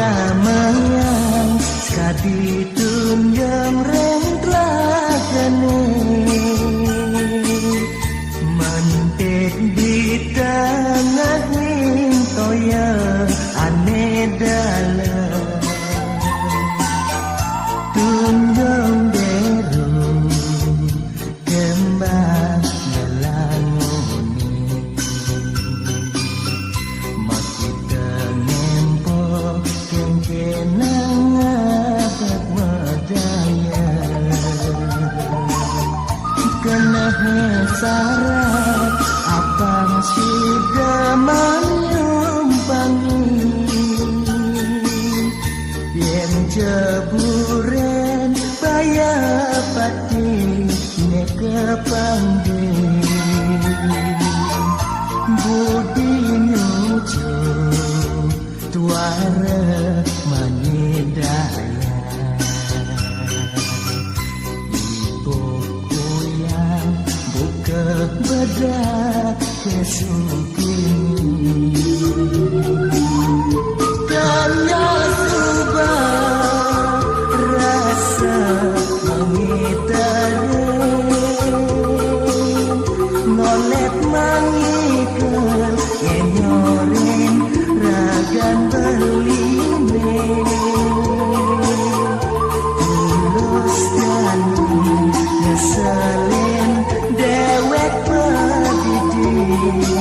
Nirgamayang kaditun yang renglagane mentek di tengah toya ane dalam tunjung deru kembang melangoni makita ngempo kengkenang adat medaya kena hesarat abang sidaman nyumpangi yen jeburen baya pati ne kepangge budi nyucu tuara manidaya ibuku yang buka bedak kesukini kaya subah rasa mengitarin nolet mangikan enyorin ragan beline tulus dan ngeselin dewek pedidik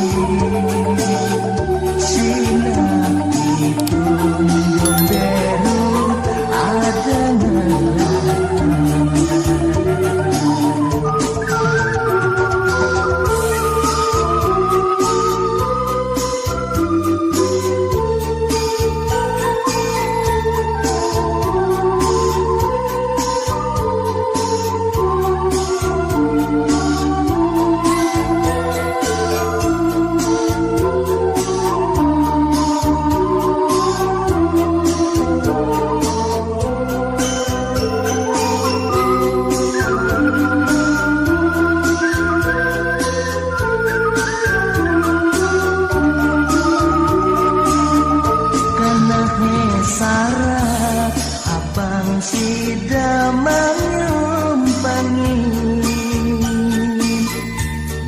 sarat abang sidaman nyumpangi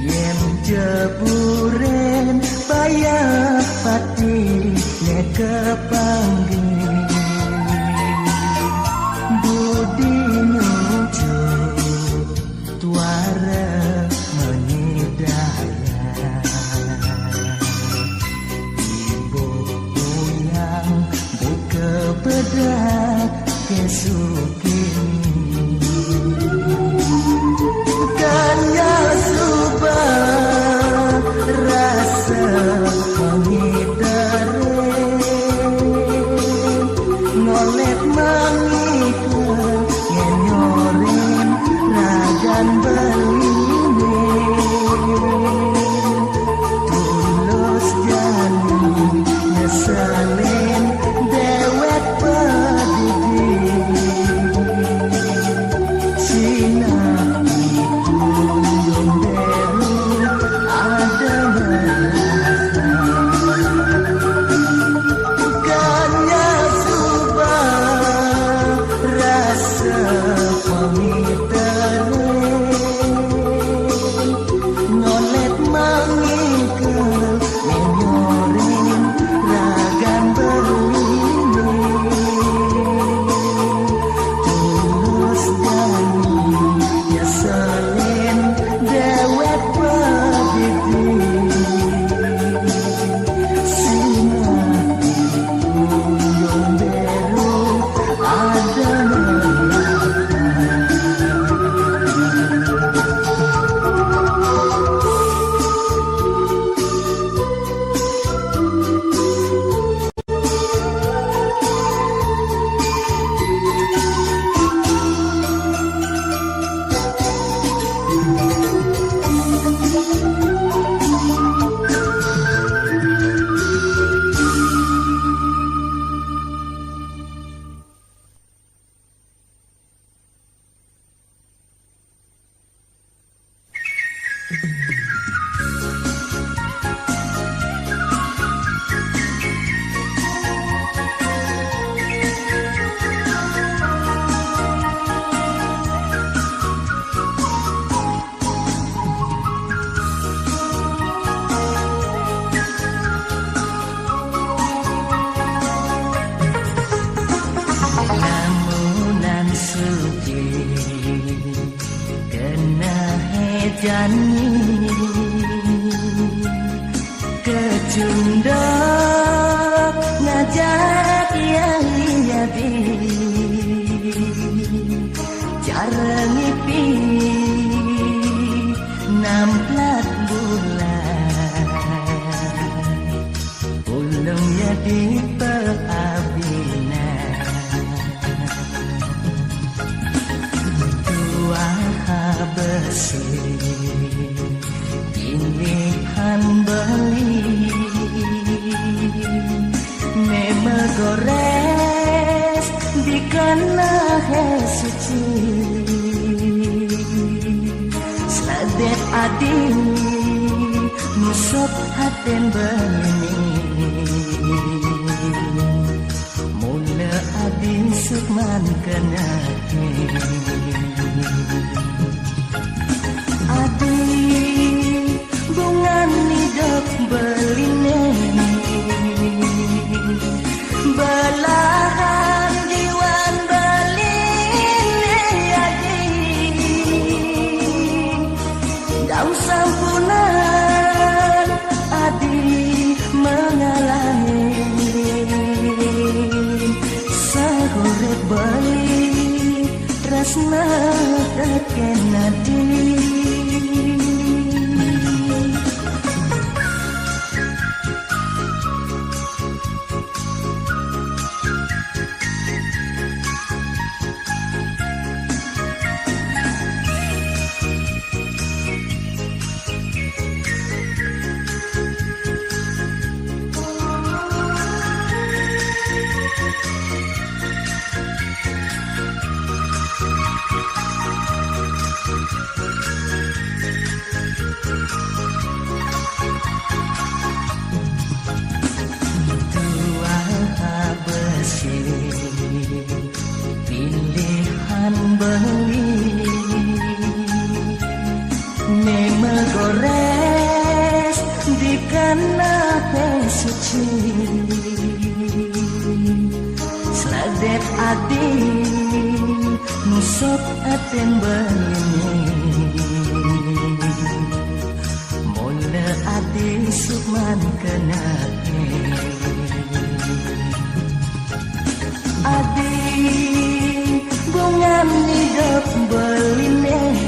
yen jeburen baya pati ne kepangge budi nuju tuara menidaya bedak kesukini kaya subah rasa mengitarin jani kecundok ngajak yang jadi cara ngipi namplat bulan ulungnya di pelabinan dua besi pilihan beli memegores dikana suci seladet adi nusok haten beli mula adi sukman kena adi bungan hidup beline belahan diwan beline adi daun sampunan adi mengalami sahurep beli tresna teken adi pilihan beli memegores dikana suci seladet adi nusok aten beli mula adi sukman kena adi bungan hidup beline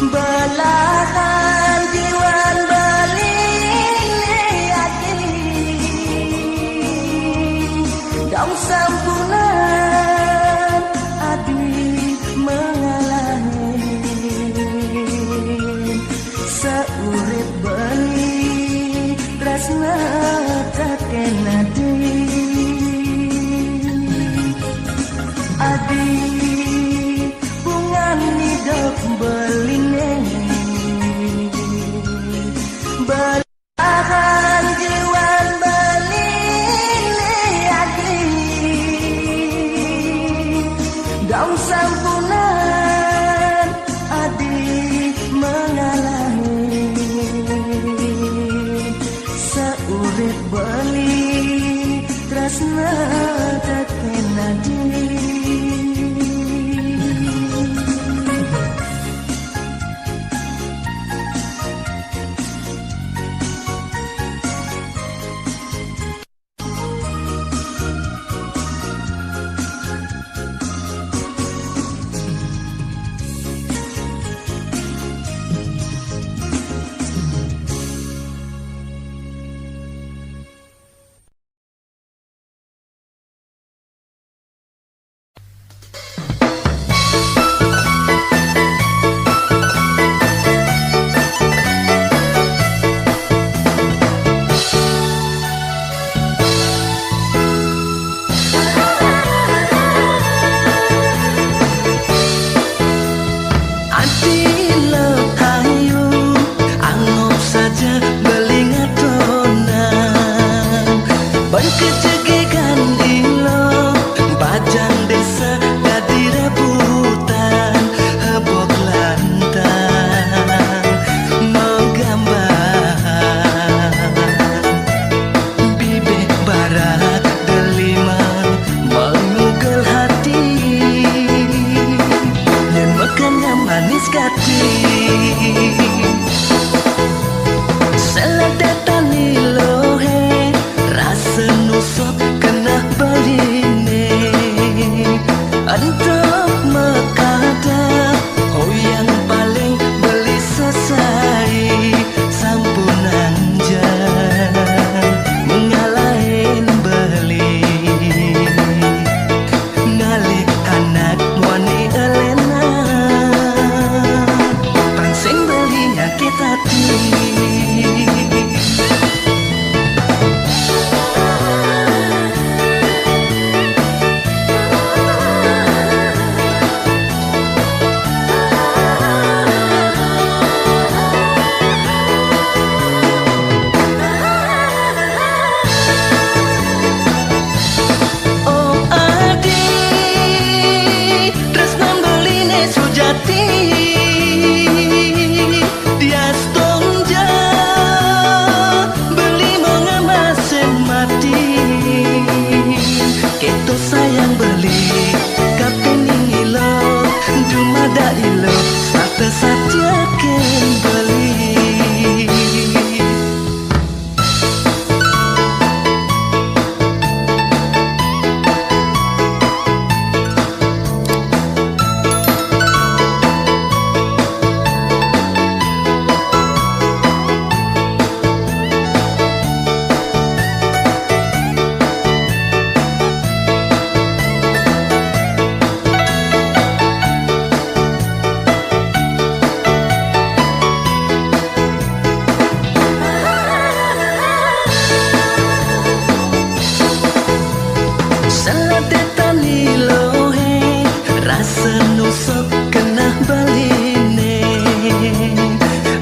belahan diwan beline adi daun sampunan adi mengalami seurip beli tresna teken adi adi bungan hidup beline belahan jiwan beline adi daun sampunan adi mengalami seurip beli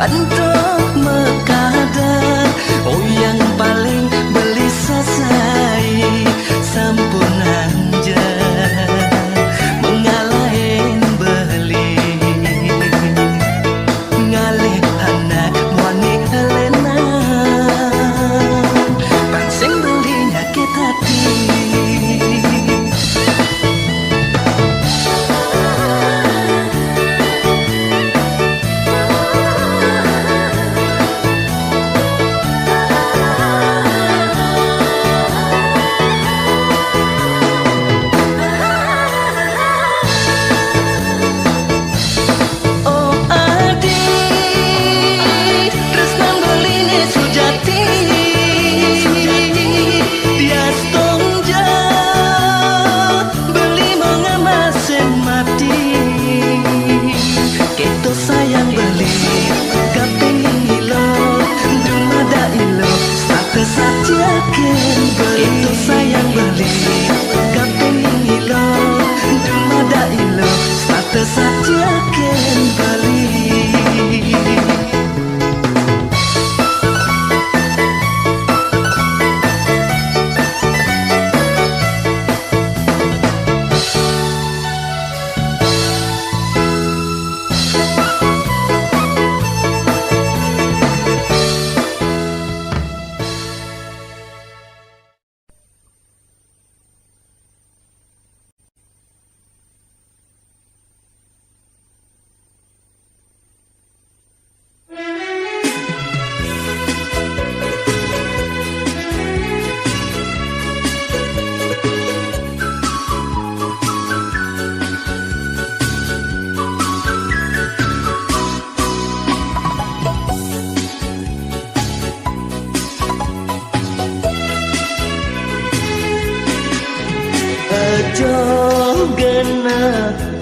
Untuk mekadar oh yang paling beli selesai sampun anja mengalahin beli ngalih anak wani Helena pansing belinya kita hati. Itu sayang beli kaping ilo dumada ilo status saja ken beli.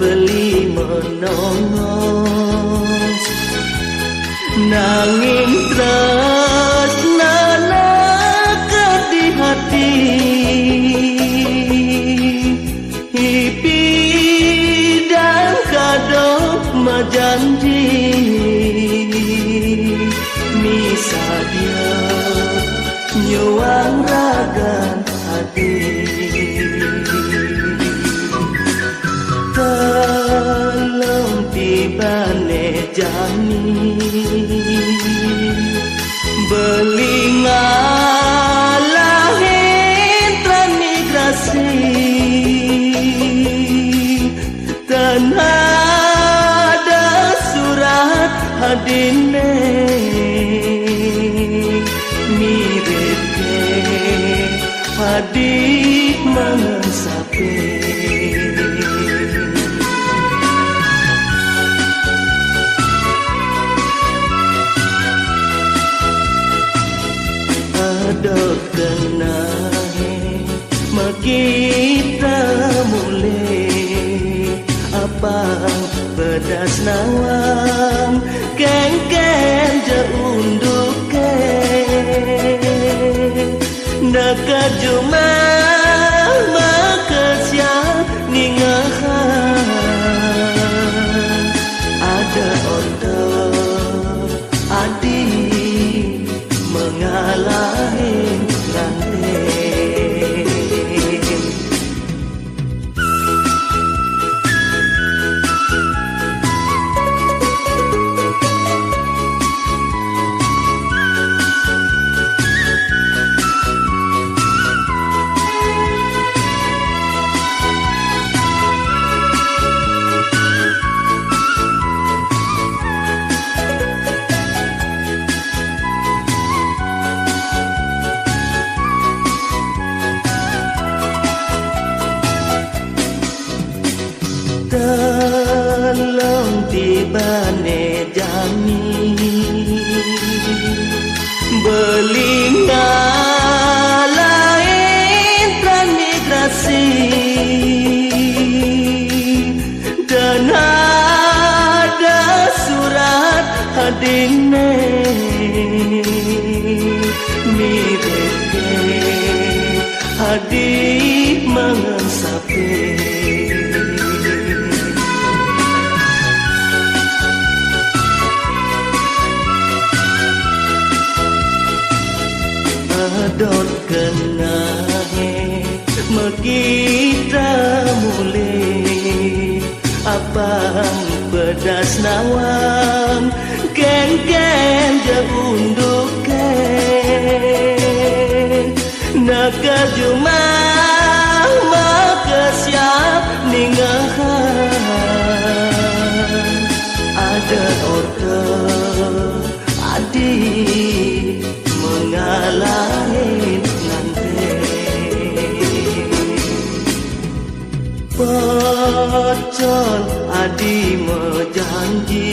Beli menongos nanging tresnana di hati hipi dan kado majanji misa dia nyuang ragan hati. Tolong tibane jami beli ngalahin transmigrasi tanah ada surat hadine mirip ke hadik mengesapi. Dok kenahe makita mulai apa pedas nawang keng-keng jaunduk ke dekat juma makasya ningahan ada otak adik mengalahin tolong tibane jami beli ngalahin transmigrasi dan ada surat hadine mirip hadik mengesapi. medot kenahe mekita mulai abang pedas nawang ken-ken jabunduk ken naga jumah maka siap ningahan ada orte adik mengalahin nanti pecel adi menjanji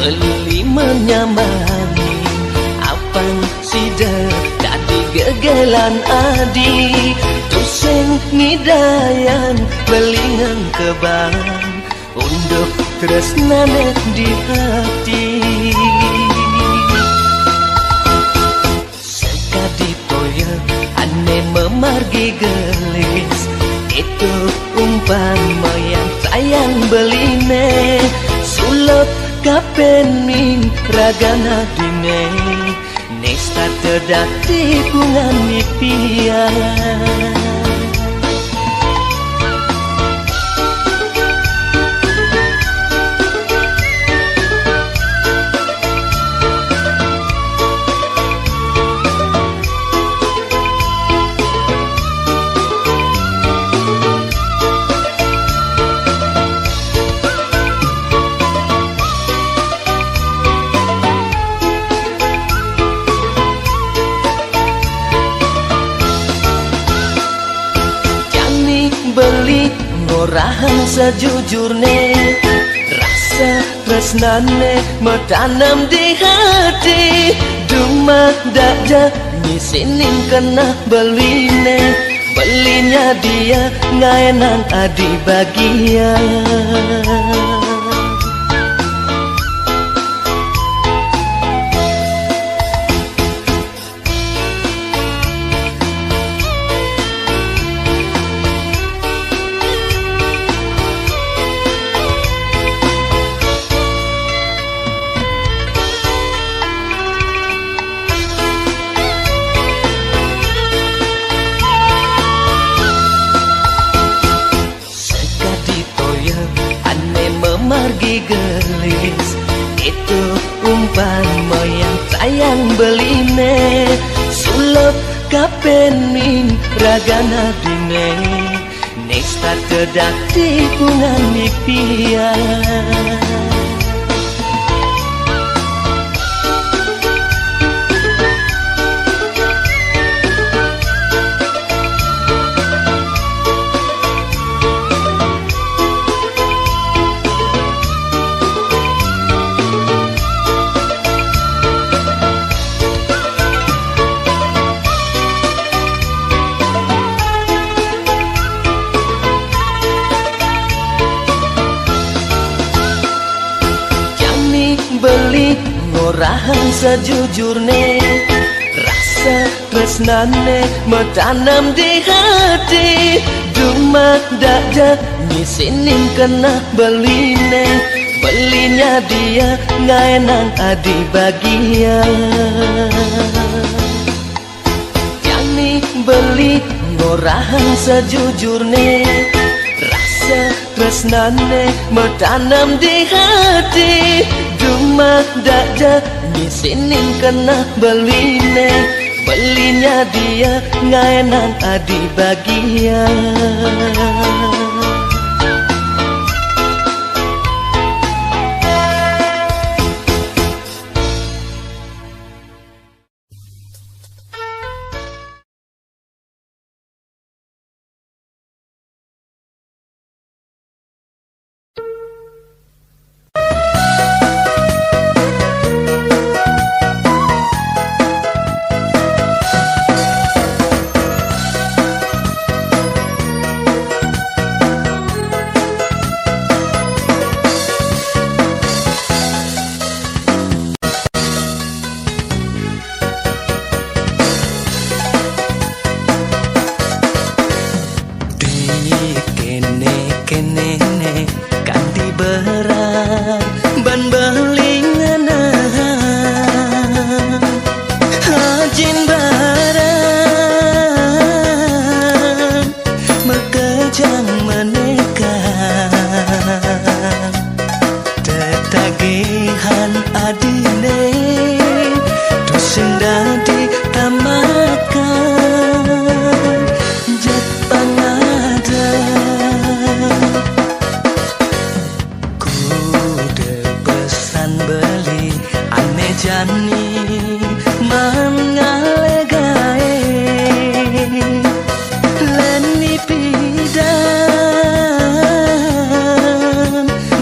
beli menyamani apang sida dadi gegelan adi tuseng ngidayan belingan kebang untuk tresnanet di hati sekadi toya ane memargi gelis itu umpama yang sayang beline sulap kapening ragana dine nesta tedati kungan nipian beli ngorahan sejujurne rasa tresnane metanam di hati dumah daja nyisinin kena beline belinya dia ngaenang adi bagian margi gelis itu umpama yang sayang beline sulap kapening ragana dine nesta tedati kungan nipian beli ngorahan sejujurne rasa tresnane metanam di hati dumah daja nyisinin kena beline belinya dia ngaenang adi bagian jani beli ngorahan sejujurne rasa tresnane metanam di hati dumah daja nyisinin kena beline belinya dia ngaenang adi bagian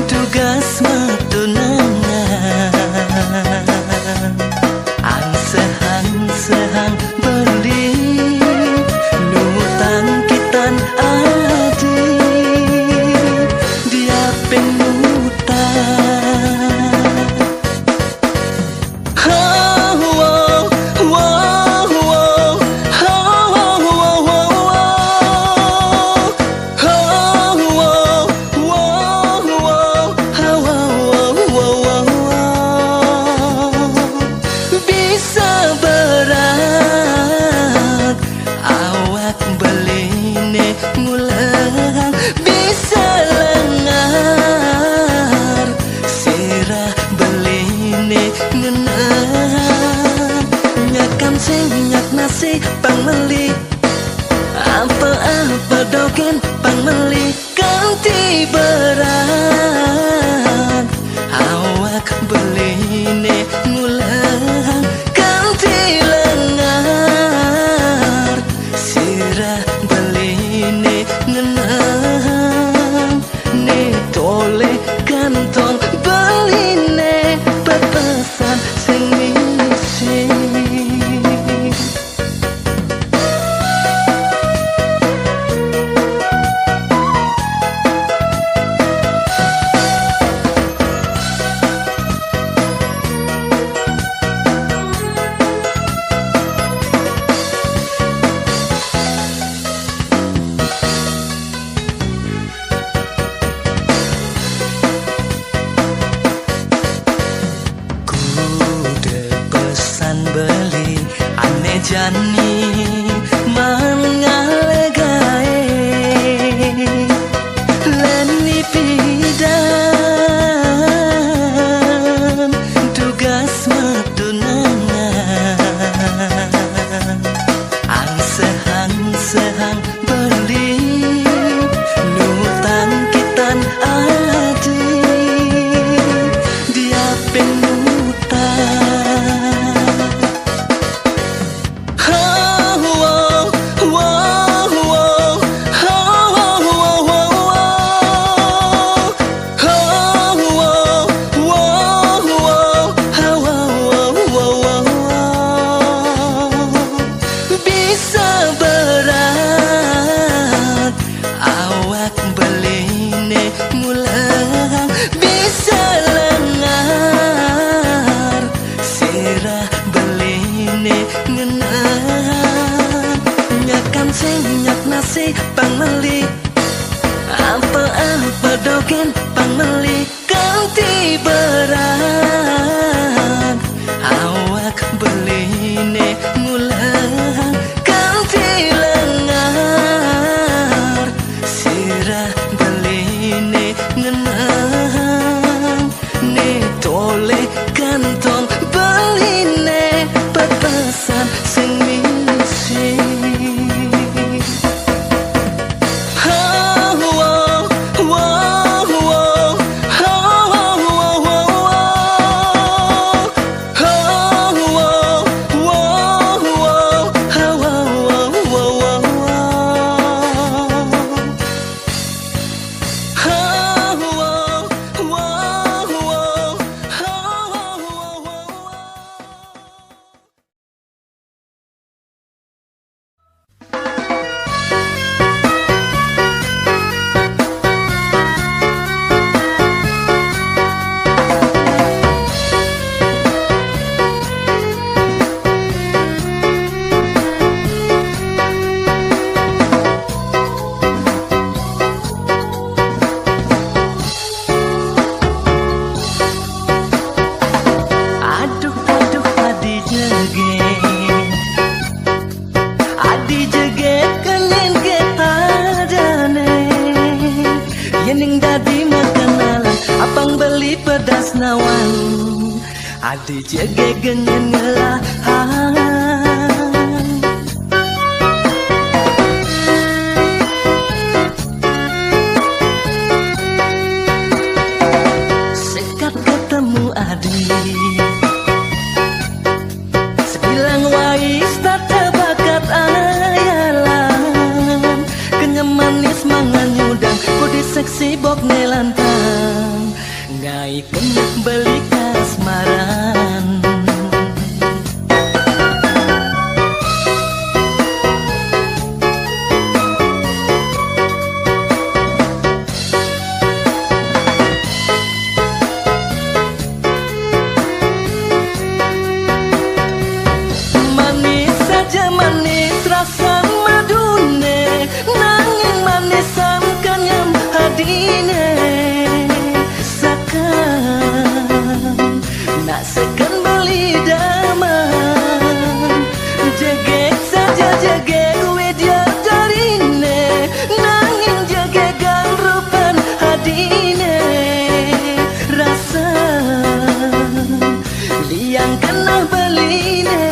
tugas matunangan beli apa-apa dogen pangmeli ganti berat awak beline ngulang ganti lengar sirah beline ngenang ne tole kantong beline pepesan sing misi. Beli ane jani mangale gae leni pidan tugas matunangan ang sehang beli nutang kitan adi dia penutang. Senyak nasi pangmeli apa-apa dogen pangmeli ganti berat awak beline ngulang ganti lengar sirah beline ngenang ne tole kantong beline pepesan sing misi. Pedas nawan adi jege gengen ngelahan sekat ketemu adi sebilang wais tak terbakat ayalan kenyam manis manganyudang kodi seksi bok nelantang ngai kenyak beli kasmaran. Manis saja manis rasa madune nanging manisan kenyam hadine nak sekan beli daman jegek saja jegek wedya darine nanging jegek rupan hadine rasa liang kena beline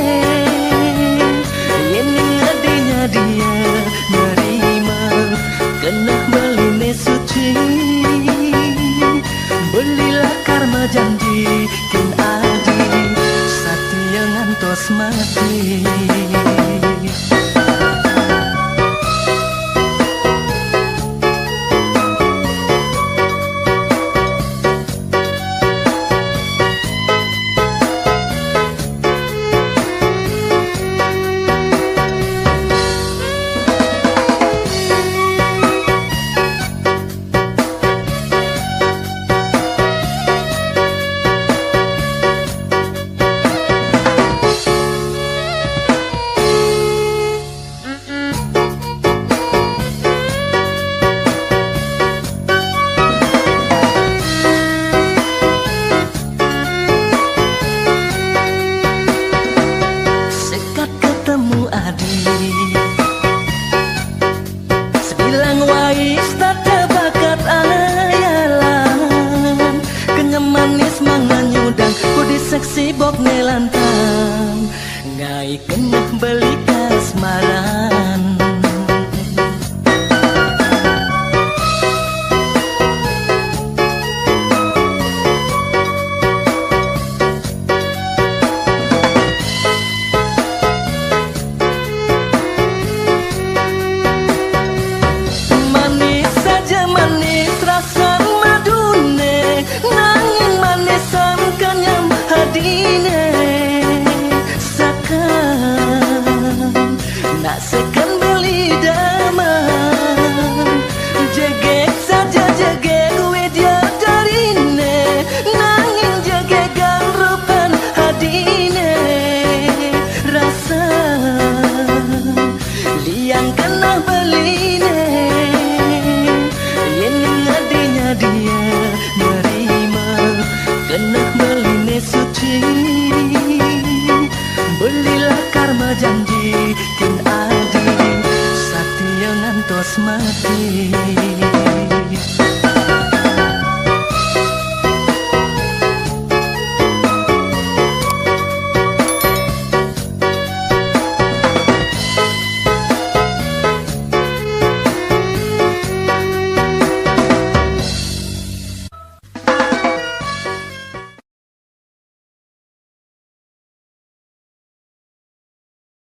yening adi mati. Sebilang wais tak terbakat ayalan, kenyam manis manganyudang kudi seksi bob nelantang ngai kena beli kasmaran. Dine